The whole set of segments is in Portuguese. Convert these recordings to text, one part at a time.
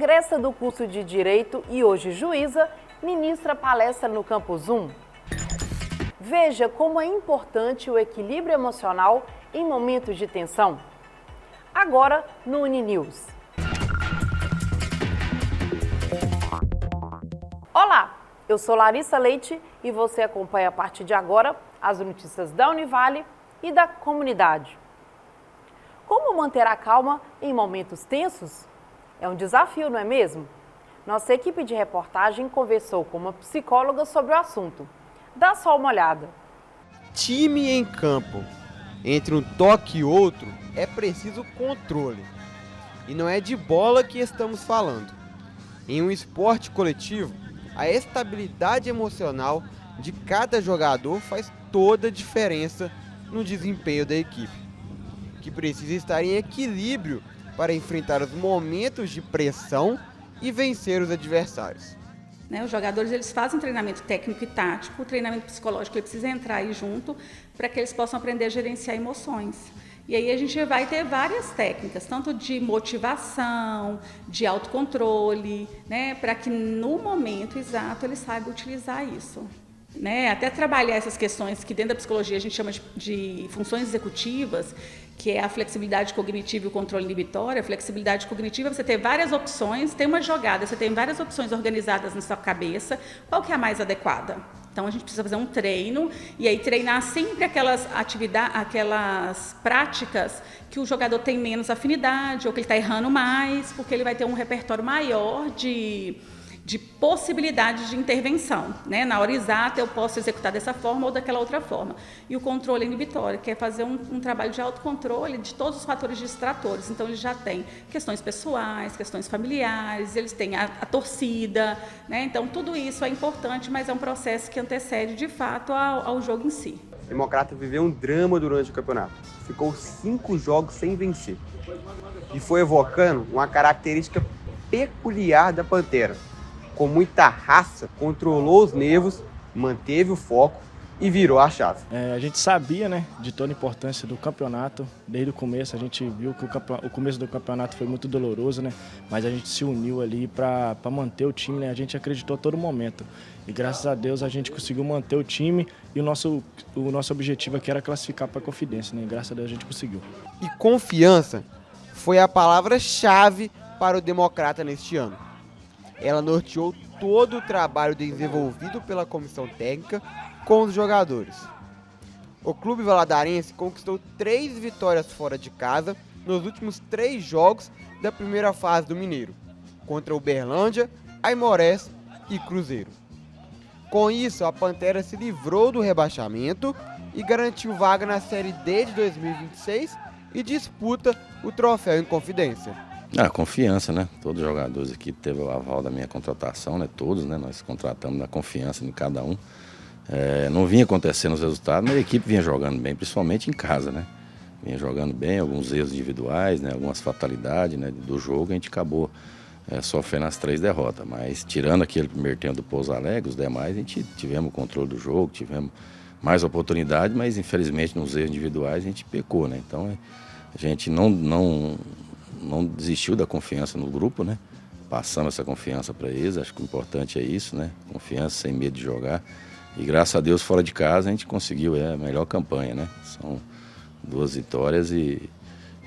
egressa do curso de Direito e hoje juíza, ministra palestra no Campus 1. Veja como é importante o equilíbrio emocional em momentos de tensão. Agora no Uninews. Olá, eu sou Larissa Leite e você acompanha a partir de agora as notícias da Univale e da comunidade. Como manter a calma em momentos tensos? É um desafio, não é mesmo? Nossa equipe de reportagem conversou com uma psicóloga sobre o assunto. Dá só uma olhada. Time em campo. Entre um toque e outro, é preciso controle. E não é de bola que estamos falando. Em um esporte coletivo, a estabilidade emocional de cada jogador faz toda a diferença no desempenho da equipe, que precisa estar em equilíbrio para enfrentar os momentos de pressão e vencer os adversários. Os jogadores eles fazem treinamento técnico e tático, o treinamento psicológico ele precisa entrar aí junto para que eles possam aprender a gerenciar emoções. E aí a gente vai ter várias técnicas, tanto de motivação, de autocontrole, para que no momento exato ele saiba utilizar isso. Até trabalhar essas questões que dentro da psicologia a gente chama de funções executivas, que é a flexibilidade cognitiva e o controle inibitório. A flexibilidade cognitiva, você tem várias opções, tem uma jogada, você tem várias opções organizadas na sua cabeça, qual que é a mais adequada? Então a gente precisa fazer um treino e aí treinar sempre aquelas atividades, aquelas práticas que o jogador tem menos afinidade ou que ele está errando mais, porque ele vai ter um repertório maior de possibilidades de intervenção. Na hora exata eu posso executar dessa forma ou daquela outra forma. E o controle inibitório, que é fazer um trabalho de autocontrole de todos os fatores distratores. Então ele já tem questões pessoais, questões familiares, eles têm a torcida. Então tudo isso é importante, mas é um processo que antecede de fato ao jogo em si. O Democrata viveu um drama durante o campeonato. Ficou 5 jogos sem vencer. E foi evocando uma característica peculiar da Pantera. Com muita raça, controlou os nervos, manteve o foco e virou a chave. A gente sabia, de toda a importância do campeonato. Desde o começo a gente viu que o começo do campeonato foi muito doloroso, mas a gente se uniu ali para manter o time, A gente acreditou a todo momento. E graças a Deus a gente conseguiu manter o time e o nosso objetivo aqui era classificar para a Confidência, E graças a Deus a gente conseguiu. E confiança foi a palavra-chave para o Democrata neste ano. Ela norteou todo o trabalho desenvolvido pela comissão técnica com os jogadores. O clube valadarense conquistou 3 vitórias fora de casa nos últimos 3 jogos da primeira fase do Mineiro, contra Uberlândia, Aimorés e Cruzeiro. Com isso, a Pantera se livrou do rebaixamento e garantiu vaga na Série D de 2026 e disputa o troféu em Confidência. Confiança, Todos os jogadores aqui teve o aval da minha contratação, Todos, Nós contratamos na confiança em cada um. Não vinha acontecendo os resultados, mas a equipe vinha jogando bem, principalmente em casa, Vinha jogando bem, alguns erros individuais, Algumas fatalidades, do jogo, a gente acabou sofrendo as 3 derrotas. Mas tirando aquele primeiro tempo do Pouso Alegre, os demais, a gente tivemos o controle do jogo, tivemos mais oportunidade, mas infelizmente nos erros individuais a gente pecou, Então a gente não desistiu da confiança no grupo, Passamos essa confiança para eles, acho que o importante é isso, Confiança, sem medo de jogar. E graças a Deus, fora de casa, a gente conseguiu a melhor campanha, São 2 vitórias e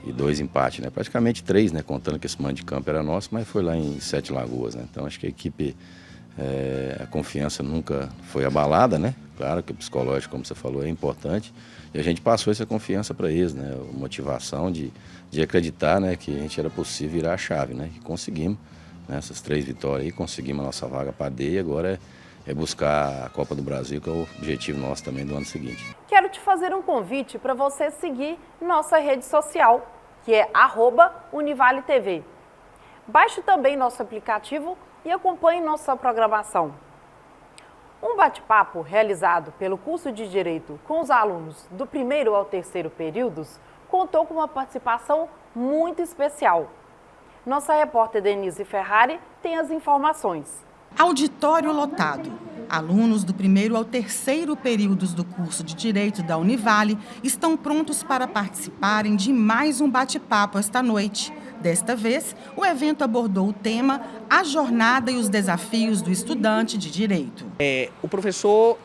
2 empates, Praticamente 3, contando que esse mando de campo era nosso, mas foi lá em 7 Lagoas, Então acho que a equipe, a confiança nunca foi abalada, Claro que o psicológico, como você falou, é importante. E a gente passou essa confiança para eles, A motivação de acreditar, que a gente era possível virar a chave, E conseguimos, essas 3 vitórias aí, conseguimos a nossa vaga para a D e agora é buscar a Copa do Brasil, que é o objetivo nosso também do ano seguinte. Quero te fazer um convite para você seguir nossa rede social, que é @UnivaleTV. Baixe também nosso aplicativo e acompanhe nossa programação. Um bate-papo realizado pelo curso de Direito com os alunos do 1º ao 3º períodos contou com uma participação muito especial. Nossa repórter Denise Ferrari tem as informações. Auditório lotado. Alunos do primeiro ao terceiro períodos do curso de Direito da Univale estão prontos para participarem de mais um bate-papo esta noite. Desta vez, o evento abordou o tema A Jornada e os Desafios do Estudante de Direito. O professor,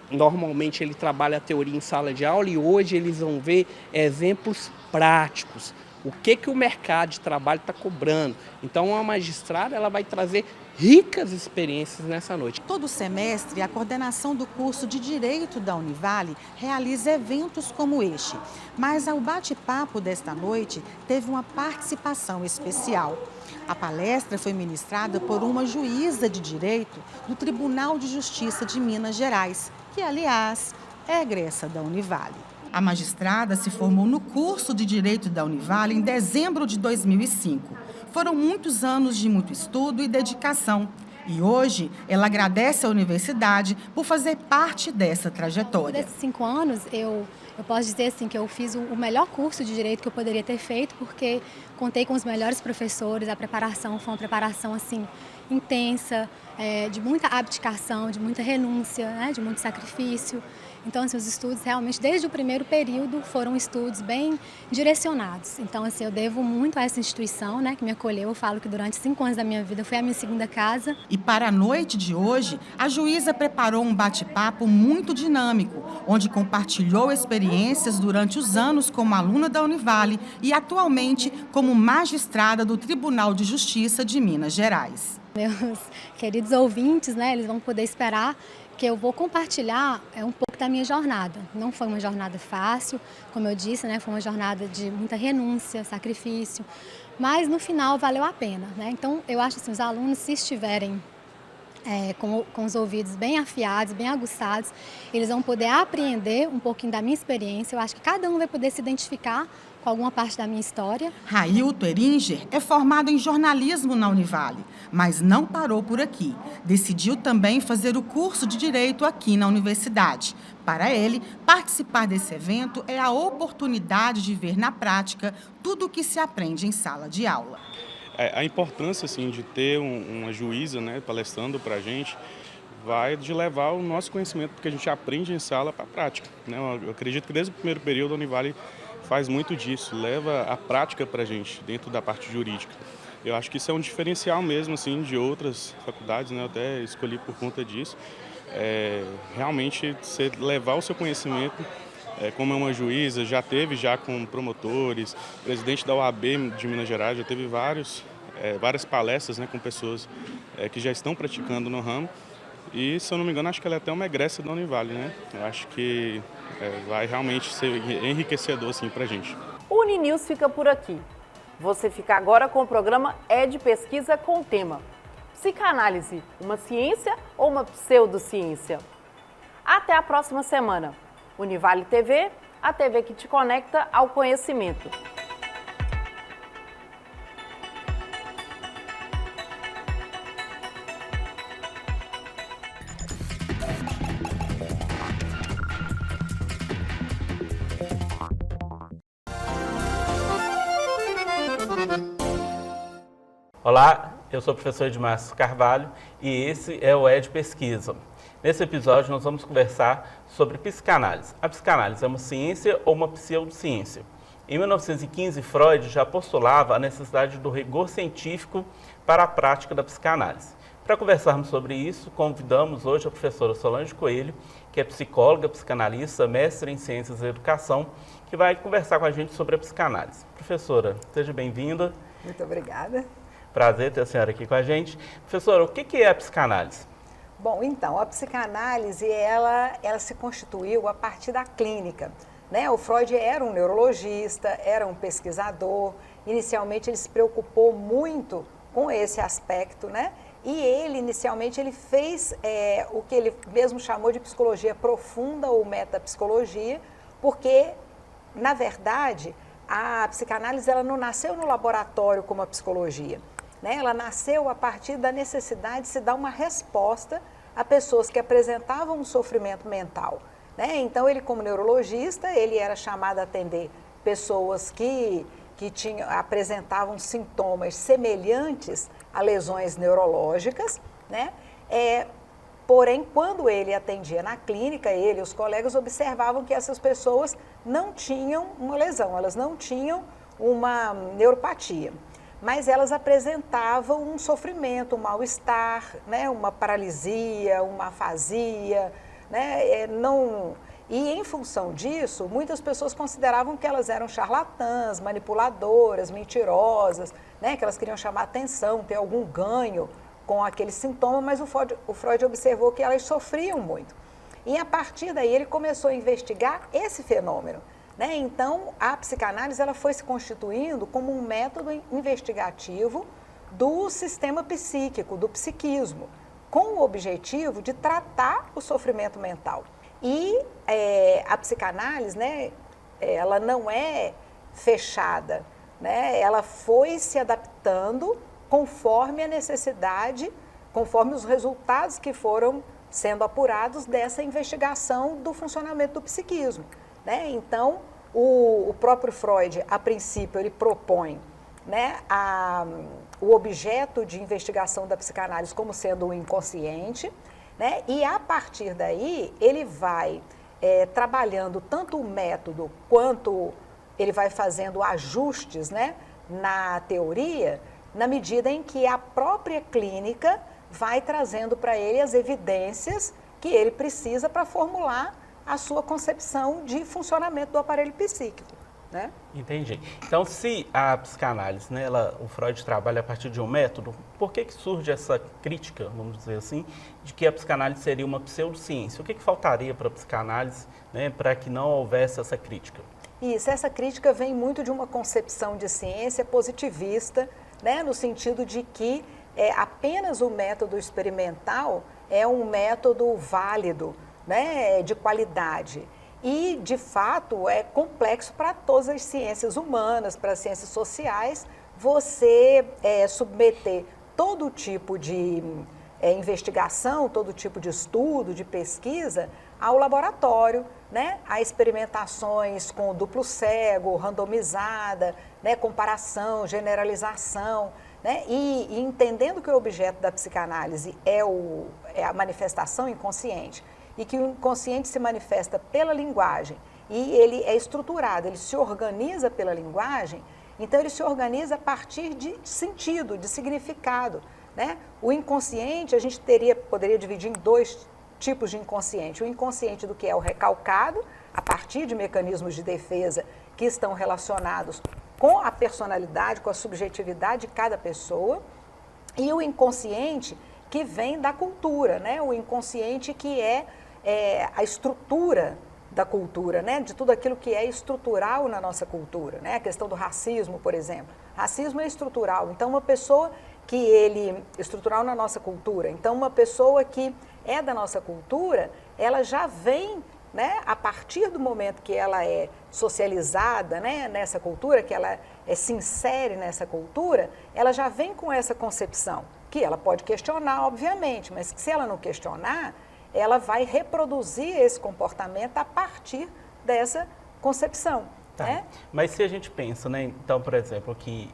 normalmente ele trabalha a teoria em sala de aula e hoje eles vão ver exemplos práticos. O que o mercado de trabalho está cobrando. Então, a magistrada ela vai trazer ricas experiências nessa noite. Todo semestre, a coordenação do curso de Direito da Univale realiza eventos como este. Mas ao bate-papo desta noite, teve uma participação especial. A palestra foi ministrada por uma juíza de direito do Tribunal de Justiça de Minas Gerais, que, aliás, é egressa da Univale. A magistrada se formou no curso de Direito da Univale em dezembro de 2005. Foram muitos anos de muito estudo e dedicação. E hoje, ela agradece à universidade por fazer parte dessa trajetória. Desses 5 anos, eu posso dizer assim, que eu fiz o melhor curso de Direito que eu poderia ter feito, porque contei com os melhores professores, a preparação foi uma preparação assim, intensa, de muita abdicação, de muita renúncia, né, de muito sacrifício. Então, assim, os estudos realmente, desde o primeiro período, foram estudos bem direcionados. Então, assim, eu devo muito a essa instituição, né, que me acolheu. Eu falo que durante 5 anos da minha vida foi a minha segunda casa. E para a noite de hoje, a juíza preparou um bate-papo muito dinâmico, onde compartilhou experiências durante os anos como aluna da Univale e atualmente como magistrada do Tribunal de Justiça de Minas Gerais. Meus queridos ouvintes, né, eles vão poder esperar que eu vou compartilhar um pouco da minha jornada. Não foi uma jornada fácil, como eu disse, né, foi uma jornada de muita renúncia, sacrifício, mas no final valeu a pena, né? Então, eu acho assim, os alunos, se estiverem com os ouvidos bem afiados, bem aguçados, eles vão poder apreender um pouquinho da minha experiência. Eu acho que cada um vai poder se identificar com alguma parte da minha história. Railton Eringer é formado em jornalismo na Univale, mas não parou por aqui. Decidiu também fazer o curso de Direito aqui na universidade. Para ele, participar desse evento é a oportunidade de ver na prática tudo o que se aprende em sala de aula. A importância assim, de ter uma juíza, né, palestrando para a gente vai de levar o nosso conhecimento que a gente aprende em sala para a prática, né? Eu acredito que desde o primeiro período a Univale faz muito disso, leva a prática para a gente dentro da parte jurídica. Eu acho que isso é um diferencial mesmo assim, de outras faculdades, né? Eu até escolhi por conta disso. Realmente você levar o seu conhecimento, como é uma juíza, já teve com promotores, presidente da OAB de Minas Gerais, já teve várias palestras, né, com pessoas que já estão praticando no ramo. E, se eu não me engano, acho que ela é até uma egressa da Univale, né? Eu acho que vai realmente ser enriquecedor assim, para a gente. O Uninews fica por aqui. Você fica agora com o programa de Pesquisa com o tema Psicanálise, uma ciência ou uma pseudociência? Até a próxima semana. Univale TV, a TV que te conecta ao conhecimento. Olá, eu sou o professor Edmárcio Carvalho e esse é o de Pesquisa. Nesse episódio nós vamos conversar sobre psicanálise. A psicanálise é uma ciência ou uma pseudociência? Em 1915, Freud já postulava a necessidade do rigor científico para a prática da psicanálise. Para conversarmos sobre isso, convidamos hoje a professora Solange Coelho, que é psicóloga, psicanalista, mestre em Ciências da Educação, que vai conversar com a gente sobre a psicanálise. Professora, seja bem-vinda. Muito obrigada. Prazer ter a senhora aqui com a gente. Professora, o que é a psicanálise? Bom, então, a psicanálise, ela se constituiu a partir da clínica, né? O Freud era um neurologista, era um pesquisador, inicialmente ele se preocupou muito com esse aspecto, né? E ele, inicialmente, ele fez o que ele mesmo chamou de psicologia profunda ou metapsicologia, porque, na verdade, a psicanálise ela não nasceu no laboratório como a psicologia. Ela nasceu a partir da necessidade de se dar uma resposta a pessoas que apresentavam um sofrimento mental. Então, ele como neurologista, ele era chamado a atender pessoas que apresentavam sintomas semelhantes a lesões neurológicas, Porém, quando ele atendia na clínica, ele e os colegas observavam que essas pessoas não tinham uma lesão, elas não tinham uma neuropatia, mas elas apresentavam um sofrimento, um mal-estar, né, uma paralisia, uma afasia, né, E em função disso, muitas pessoas consideravam que elas eram charlatãs, manipuladoras, mentirosas, né, que elas queriam chamar atenção, ter algum ganho com aquele sintoma, mas o Freud observou que elas sofriam muito. E a partir daí ele começou a investigar esse fenômeno. Né? Então, a psicanálise ela foi se constituindo como um método investigativo do sistema psíquico, do psiquismo, com o objetivo de tratar o sofrimento mental. E a psicanálise, né, ela não é fechada, né? Ela foi se adaptando conforme a necessidade, conforme os resultados que foram sendo apurados dessa investigação do funcionamento do psiquismo. Né? Então, o próprio Freud, a princípio, ele propõe, né, o objeto de investigação da psicanálise como sendo o inconsciente, né? E a partir daí ele vai trabalhando tanto o método quanto ele vai fazendo ajustes, né, na teoria, na medida em que a própria clínica vai trazendo para ele as evidências que ele precisa para formular a sua concepção de funcionamento do aparelho psíquico. Né? Entendi. Então, se a psicanálise, né, o Freud trabalha a partir de um método, por que surge essa crítica, vamos dizer assim, de que a psicanálise seria uma pseudociência? O que faltaria para a psicanálise, né, para que não houvesse essa crítica? Isso, essa crítica vem muito de uma concepção de ciência positivista, né, no sentido de que apenas o método experimental é um método válido, né, de qualidade. E, de fato, é complexo para todas as ciências humanas, para as ciências sociais, você submeter todo tipo de investigação, todo tipo de estudo, de pesquisa ao laboratório, né? A experimentações com duplo cego, randomizada, né? Comparação, generalização, né? E entendendo que o objeto da psicanálise é a manifestação inconsciente, e que o inconsciente se manifesta pela linguagem e ele é estruturado, ele se organiza pela linguagem, então ele se organiza a partir de sentido, de significado. Né? O inconsciente, a gente poderia dividir em dois tipos de inconsciente. O inconsciente do que é o recalcado, a partir de mecanismos de defesa que estão relacionados com a personalidade, com a subjetividade de cada pessoa, e o inconsciente que vem da cultura, né? O inconsciente que é a estrutura da cultura, né? De tudo aquilo que é estrutural na nossa cultura, né? A questão do racismo, por exemplo. Racismo é estrutural, então uma pessoa estrutural na nossa cultura, então uma pessoa que é da nossa cultura, ela já vem, né? A partir do momento que ela é socializada, né? Nessa cultura, que ela se insere nessa cultura, ela já vem com essa concepção, que ela pode questionar, obviamente, mas se ela não questionar, ela vai reproduzir esse comportamento a partir dessa concepção. Tá. Né? Mas se a gente pensa, né, então, por exemplo, que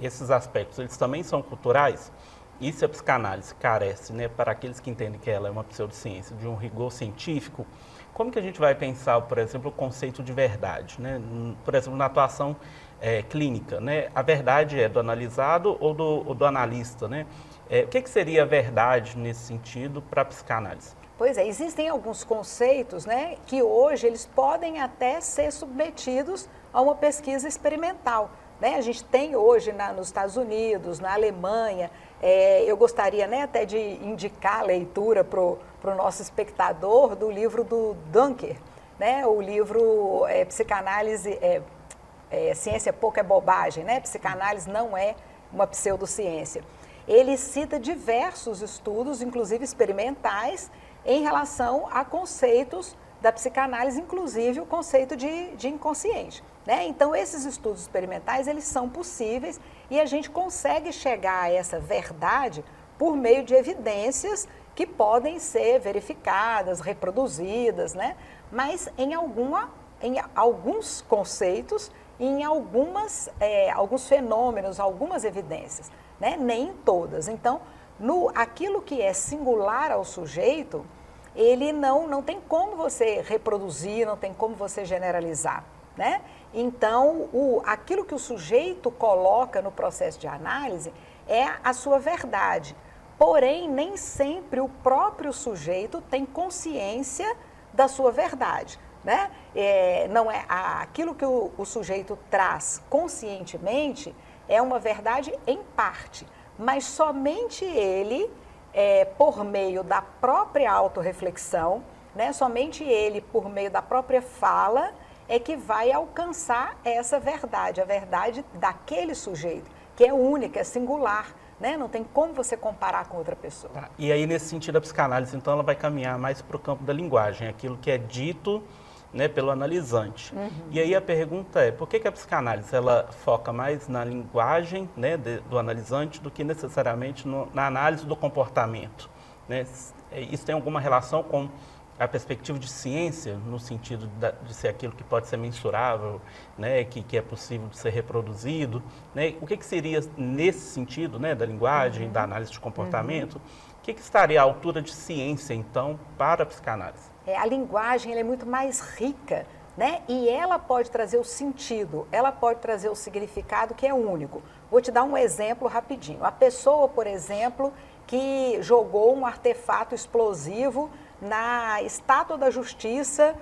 esses aspectos, eles também são culturais, e se a psicanálise carece, né, para aqueles que entendem que ela é uma pseudociência, de um rigor científico, como que a gente vai pensar, por exemplo, o conceito de verdade? Né? Por exemplo, na atuação clínica, né? A verdade é do analisado ou do analista? Né? O que seria a verdade nesse sentido para a psicanálise? Pois é, existem alguns conceitos, né, que hoje eles podem até ser submetidos a uma pesquisa experimental. Né? A gente tem hoje nos Estados Unidos, na Alemanha, eu gostaria, né, até de indicar a leitura para o nosso espectador do livro do Dunker, né? O livro Psicanálise, Ciência Pouco é Bobagem, né? Psicanálise não é uma pseudociência. Ele cita diversos estudos, inclusive experimentais, em relação a conceitos da psicanálise, inclusive o conceito de inconsciente. Né? Então, esses estudos experimentais, eles são possíveis e a gente consegue chegar a essa verdade por meio de evidências que podem ser verificadas, reproduzidas, né? Mas em alguns conceitos, em alguns fenômenos, algumas evidências, né? Nem em todas. Então, Aquilo que é singular ao sujeito, ele não tem como você reproduzir, não tem como você generalizar, né? Então, aquilo que o sujeito coloca no processo de análise é a sua verdade. Porém, nem sempre o próprio sujeito tem consciência da sua verdade, né? Não é aquilo que o sujeito traz conscientemente é uma verdade em parte, mas somente ele, por meio da própria autorreflexão, né? Somente ele, por meio da própria fala, é que vai alcançar essa verdade, a verdade daquele sujeito, que é única, é singular, né? Não tem como você comparar com outra pessoa. Tá. E aí, nesse sentido, a psicanálise, então, ela vai caminhar mais para o campo da linguagem, aquilo que é dito, né, pelo analisante. E aí a pergunta é, por que a psicanálise ela foca mais na linguagem, né, do analisante do que necessariamente na análise do comportamento, né? Isso tem alguma relação com a perspectiva de ciência, no sentido de ser aquilo que pode ser mensurável, né, que é possível de ser reproduzido, né? O que seria nesse sentido, né, da linguagem, da análise de comportamento, o que estaria à altura de ciência, então, para a psicanálise? A linguagem ela é muito mais rica, né? E ela pode trazer o sentido, ela pode trazer o significado que é único. Vou te dar um exemplo rapidinho. A pessoa, por exemplo, que jogou um artefato explosivo na Estátua da Justiça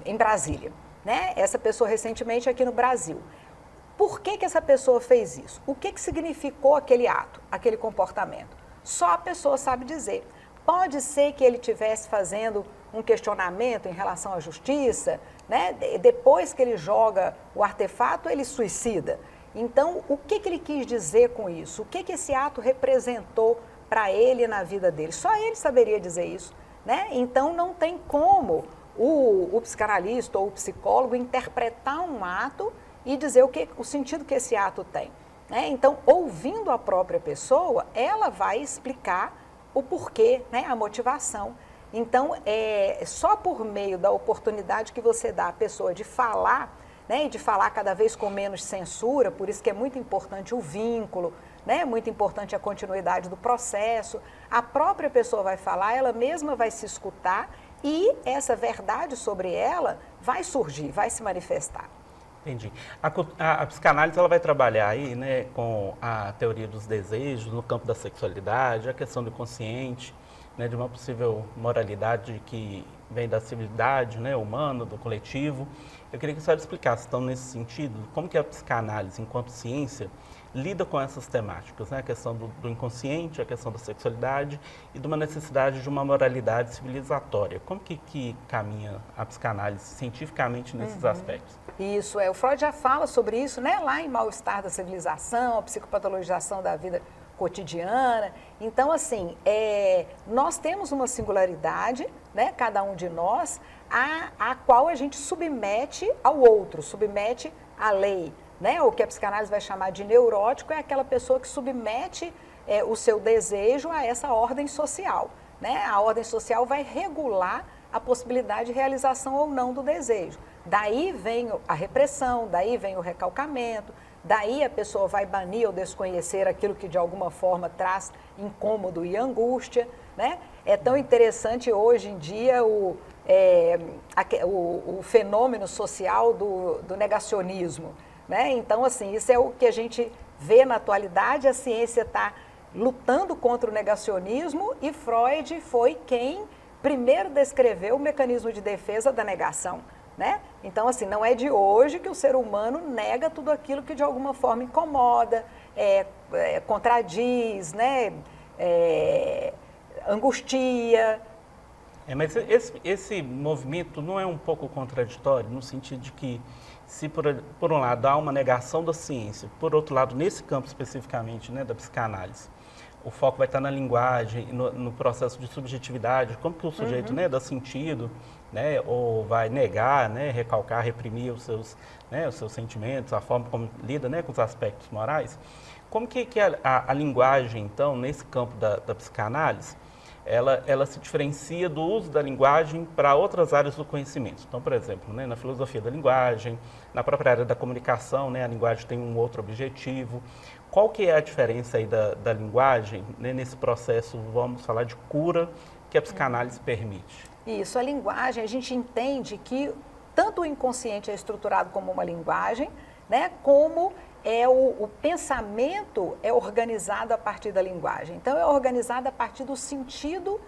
em Brasília, né? Essa pessoa recentemente aqui no Brasil. Por que essa pessoa fez isso? O que significou aquele ato, aquele comportamento? Só a pessoa sabe dizer. Pode ser que ele estivesse fazendo um questionamento em relação à justiça, né? Depois que ele joga o artefato, ele suicida. Então, o que ele quis dizer com isso? O que esse ato representou para ele na vida dele? Só ele saberia dizer isso, né? Então, não tem como o psicanalista ou o psicólogo interpretar um ato e dizer o sentido que esse ato tem, né? Então, ouvindo a própria pessoa, ela vai explicar o porquê, né? A motivação. Então, só por meio da oportunidade que você dá à pessoa de falar, né? E de falar cada vez com menos censura, por isso que é muito importante o vínculo, né? Muito importante a continuidade do processo. A própria pessoa vai falar, ela mesma vai se escutar e essa verdade sobre ela vai surgir, vai se manifestar. Entendi. A psicanálise ela vai trabalhar aí, né, com a teoria dos desejos, no campo da sexualidade, a questão do inconsciente, né, de uma possível moralidade que vem da civilidade, né, humana, do coletivo. Eu queria que a senhora explicasse, então, nesse sentido, como que a psicanálise, enquanto ciência, lida com essas temáticas, né, a questão do inconsciente, a questão da sexualidade e de uma necessidade de uma moralidade civilizatória. Como que caminha a psicanálise cientificamente nesses aspectos? Isso, o Freud já fala sobre isso, né, lá em Mal-Estar da Civilização, a psicopatologização da vida cotidiana. Então, assim, nós temos uma singularidade, né, cada um de nós, a qual a gente submete ao outro, submete à lei, né? O que a psicanálise vai chamar de neurótico é aquela pessoa que submete o seu desejo a essa ordem social, né? A ordem social vai regular a possibilidade de realização ou não do desejo. Daí vem a repressão, daí vem o recalcamento, daí a pessoa vai banir ou desconhecer aquilo que de alguma forma traz incômodo e angústia, né? É tão interessante hoje em dia o fenômeno social do negacionismo, né? Então, assim, isso é o que a gente vê na atualidade, a ciência está lutando contra o negacionismo e Freud foi quem primeiro descreveu o mecanismo de defesa da negação, né? Então, assim, não é de hoje que o ser humano nega tudo aquilo que de alguma forma incomoda, contradiz, né? Angustia. Mas esse movimento não é um pouco contraditório, no sentido de que, se por um lado há uma negação da ciência, por outro lado, nesse campo especificamente, né, da psicanálise, o foco vai estar na linguagem, no processo de subjetividade, como que o sujeito, né, dá sentido, né, ou vai negar, né, recalcar, reprimir os seus sentimentos, a forma como lida, né, com os aspectos morais. Como que a linguagem, então, nesse campo da psicanálise, ela se diferencia do uso da linguagem para outras áreas do conhecimento. Então, por exemplo, né, na filosofia da linguagem, na própria área da comunicação, né, a linguagem tem um outro objetivo. Qual que é a diferença aí da linguagem, né, nesse processo, vamos falar de cura, que a psicanálise permite? Isso, a linguagem, a gente entende que tanto o inconsciente é estruturado como uma linguagem, né, como o pensamento é organizado a partir da linguagem. Então, é organizado a partir do sentido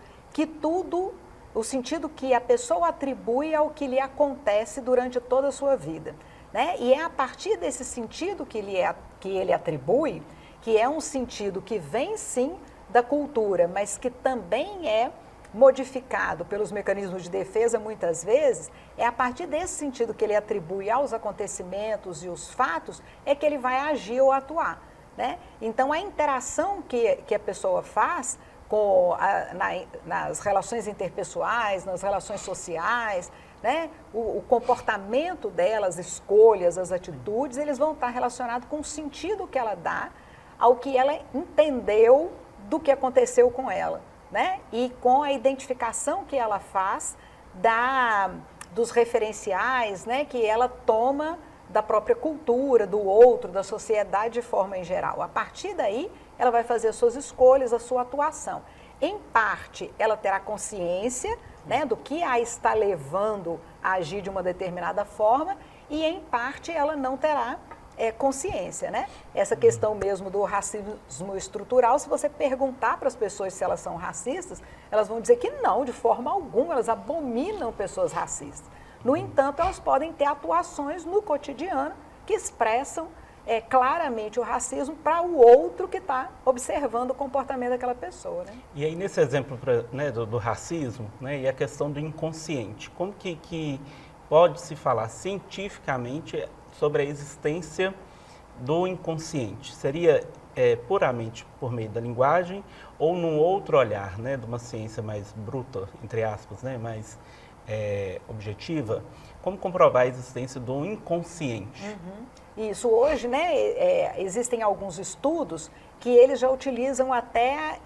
o sentido que a pessoa atribui ao que lhe acontece durante toda a sua vida, né? E é a partir desse sentido que ele atribui, que é um sentido que vem sim da cultura, mas que também é modificado pelos mecanismos de defesa muitas vezes, é a partir desse sentido que ele atribui aos acontecimentos e os fatos, é que ele vai agir ou atuar, né? Então, a interação que a pessoa faz nas relações interpessoais, nas relações sociais, né? O comportamento delas, as escolhas, as atitudes, eles vão estar relacionados com o sentido que ela dá ao que ela entendeu do que aconteceu com ela, né? E com a identificação que ela faz dos referenciais, né, que ela toma da própria cultura, do outro, da sociedade de forma em geral. A partir daí, ela vai fazer as suas escolhas, a sua atuação. Em parte, ela terá consciência, né, do que a está levando a agir de uma determinada forma, e em parte ela não terá consciência, né? Essa questão mesmo do racismo estrutural, se você perguntar para as pessoas se elas são racistas, elas vão dizer que não, de forma alguma, elas abominam pessoas racistas. No entanto, elas podem ter atuações no cotidiano que expressam claramente o racismo para o outro que está observando o comportamento daquela pessoa, né? E aí, nesse exemplo, né, do racismo, né, e a questão do inconsciente, como que pode se falar cientificamente sobre a existência do inconsciente? Seria puramente por meio da linguagem ou num outro olhar, né, de uma ciência mais bruta, entre aspas, né, mais objetiva? Como comprovar a existência do inconsciente? Isso, hoje, né, existem alguns estudos que eles já utilizam até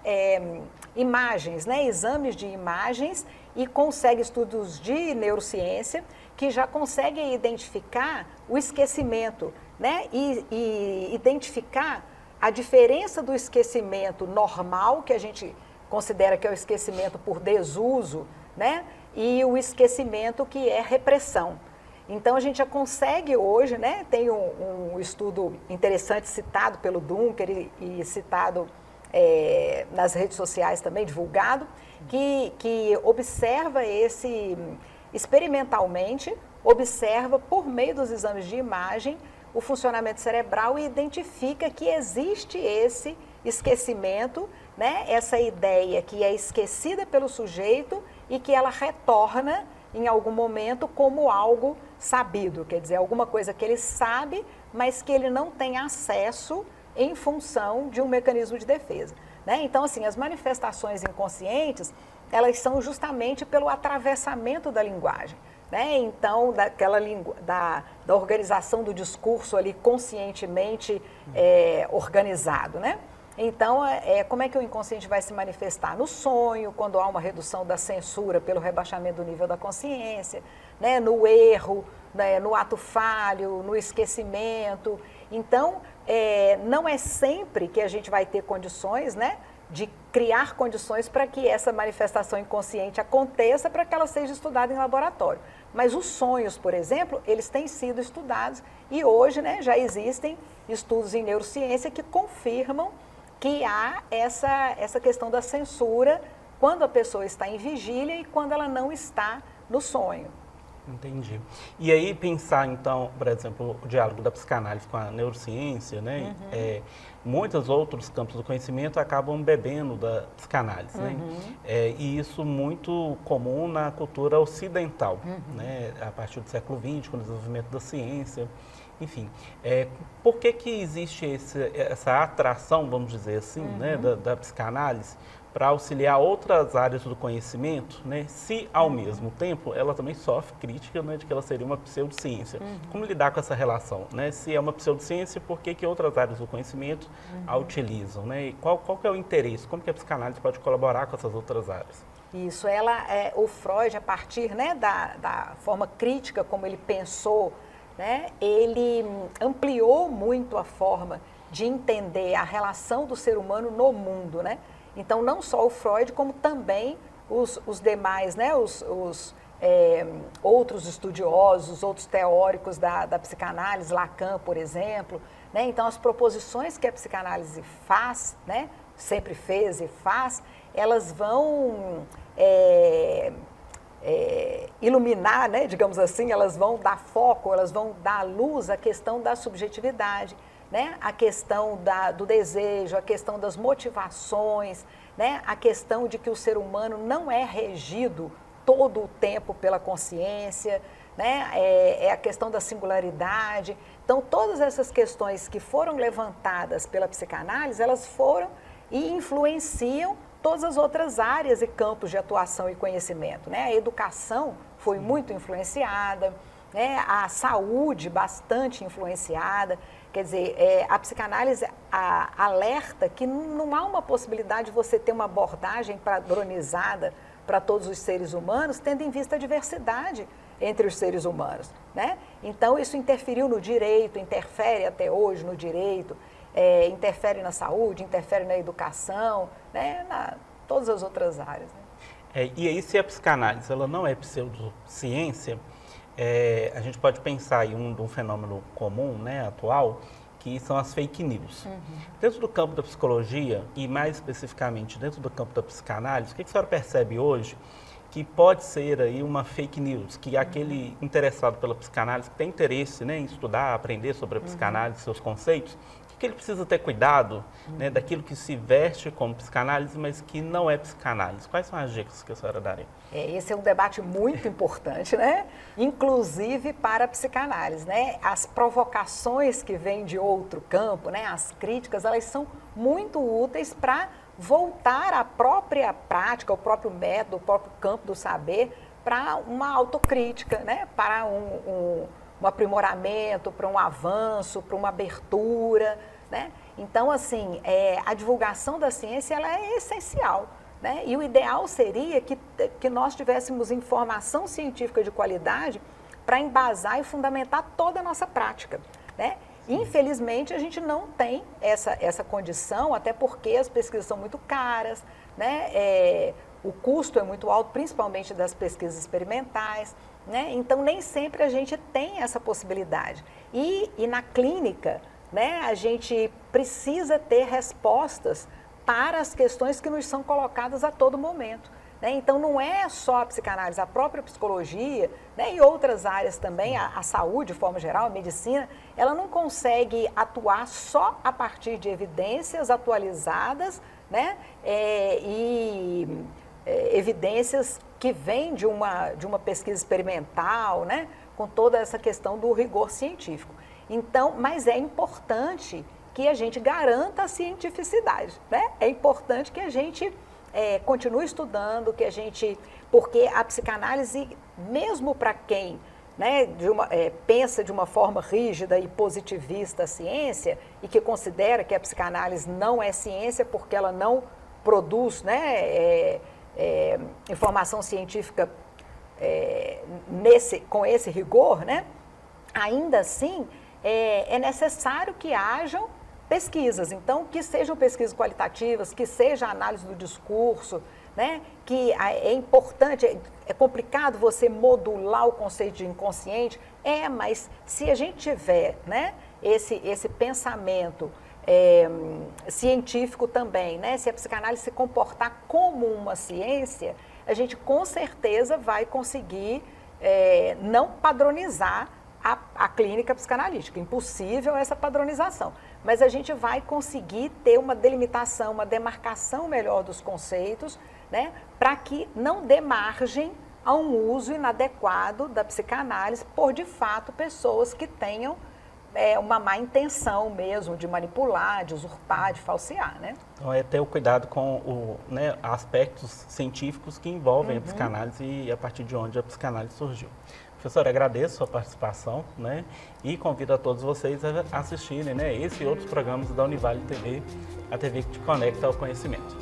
imagens, né, exames de imagens, e conseguem estudos de neurociência que já conseguem identificar o esquecimento, né, e identificar a diferença do esquecimento normal, que a gente considera que é o esquecimento por desuso, né, e o esquecimento que é repressão. Então, a gente já consegue hoje, né, tem um estudo interessante citado pelo Dunker e citado nas redes sociais também, divulgado, que observa experimentalmente, observa por meio dos exames de imagem o funcionamento cerebral e identifica que existe esse esquecimento, né, essa ideia que é esquecida pelo sujeito e que ela retorna em algum momento como algo sabido, quer dizer, alguma coisa que ele sabe, mas que ele não tem acesso em função de um mecanismo de defesa, né? Então, assim, as manifestações inconscientes, elas são justamente pelo atravessamento da linguagem, né? Então, da organização do discurso ali conscientemente organizado, né? Então, como é que o inconsciente vai se manifestar? No sonho, quando há uma redução da censura pelo rebaixamento do nível da consciência, né? No erro, né? No ato falho, no esquecimento. Então, não é sempre que a gente vai ter condições, né, de criar condições para que essa manifestação inconsciente aconteça, para que ela seja estudada em laboratório. Mas os sonhos, por exemplo, eles têm sido estudados e hoje, né, já existem estudos em neurociência que confirmam que há essa questão da censura quando a pessoa está em vigília e quando ela não está no sonho. Entendi. E aí pensar, então, por exemplo, o diálogo da psicanálise com a neurociência, né? Muitos outros campos do conhecimento acabam bebendo da psicanálise, né? E isso muito comum na cultura ocidental, né? A partir do século XX, com o desenvolvimento da ciência. Enfim, por que existe essa atração, vamos dizer assim, né, da psicanálise para auxiliar outras áreas do conhecimento, né, se ao mesmo tempo ela também sofre crítica, né, de que ela seria uma pseudociência. Como lidar com essa relação? Né? Se é uma pseudociência, por que outras áreas do conhecimento a utilizam? Né? E qual que é o interesse? Como que a psicanálise pode colaborar com essas outras áreas? Isso, o Freud, a partir, né, da forma crítica como ele pensou, né, ele ampliou muito a forma de entender a relação do ser humano no mundo, né? Então, não só o Freud, como também os demais, né, outros estudiosos, outros teóricos da psicanálise, Lacan, por exemplo, né? Então, as proposições que a psicanálise faz, né, sempre fez e faz, elas vão iluminar, né, digamos assim, elas vão dar foco, elas vão dar luz à questão da subjetividade, né, a questão do desejo, a questão das motivações, né, a questão de que o ser humano não é regido todo o tempo pela consciência, né, é a questão da singularidade. Então, todas essas questões que foram levantadas pela psicanálise, elas foram e influenciam todas as outras áreas e campos de atuação e conhecimento, né? A educação foi muito influenciada, né? A saúde bastante influenciada. Quer dizer, a psicanálise alerta que não há uma possibilidade de você ter uma abordagem padronizada para todos os seres humanos, tendo em vista a diversidade entre os seres humanos, né? Então, isso interferiu no direito, interfere até hoje no direito, interfere na saúde, interfere na educação, né? Todas as outras áreas. Né? E aí, se a psicanálise ela não é pseudociência, a gente pode pensar em um fenômeno comum, né, atual, que são as fake news. Dentro do campo da psicologia, e mais especificamente dentro do campo da psicanálise, o que a senhora percebe hoje que pode ser aí uma fake news, que aquele interessado pela psicanálise, que tem interesse, né, em estudar, aprender sobre a psicanálise, seus conceitos, que ele precisa ter cuidado, né, daquilo que se veste como psicanálise, mas que não é psicanálise? Quais são as dicas que a senhora daria? Esse é um debate muito importante, né? Inclusive para a psicanálise, né? As provocações que vêm de outro campo, né? As críticas, elas são muito úteis para voltar à própria prática, ao próprio método, ao próprio campo do saber, para uma autocrítica, né? Para um aprimoramento, para um avanço, para uma abertura, né? Então, assim, a divulgação da ciência ela é essencial, né? E o ideal seria que nós tivéssemos informação científica de qualidade para embasar e fundamentar toda a nossa prática, né? Infelizmente, a gente não tem essa condição, até porque as pesquisas são muito caras, né? O custo é muito alto, principalmente das pesquisas experimentais, né? Então, nem sempre a gente tem essa possibilidade. E na clínica, né, a gente precisa ter respostas para as questões que nos são colocadas a todo momento, né? Então, não é só a psicanálise, a própria psicologia, né, e outras áreas também, a saúde de forma geral, a medicina, ela não consegue atuar só a partir de evidências atualizadas, né, evidências que vêm de uma pesquisa experimental, né, com toda essa questão do rigor científico. Então, mas é importante que a gente garanta a cientificidade, né? É importante que a gente continue estudando, porque a psicanálise, mesmo para quem, né, pensa de uma forma rígida e positivista a ciência e que considera que a psicanálise não é ciência porque ela não produz, né, informação científica com esse rigor, né? Ainda assim, é necessário que hajam pesquisas, então que sejam pesquisas qualitativas, que seja análise do discurso, né? Que é importante, é complicado você modular o conceito de inconsciente, mas se a gente tiver, né, esse pensamento científico também, né? Se a psicanálise se comportar como uma ciência, a gente com certeza vai conseguir não padronizar a clínica psicanalítica. Impossível essa padronização. Mas a gente vai conseguir ter uma delimitação, uma demarcação melhor dos conceitos, né? Para que não dê margem a um uso inadequado da psicanálise por, de fato, pessoas que tenham uma má intenção mesmo de manipular, de usurpar, de falsear, né? Então é ter o cuidado com aspectos científicos que envolvem a psicanálise e a partir de onde a psicanálise surgiu. Professor, agradeço a sua participação, né? E convido a todos vocês a assistirem, né, esse e outros programas da Univale TV, a TV que te conecta ao conhecimento.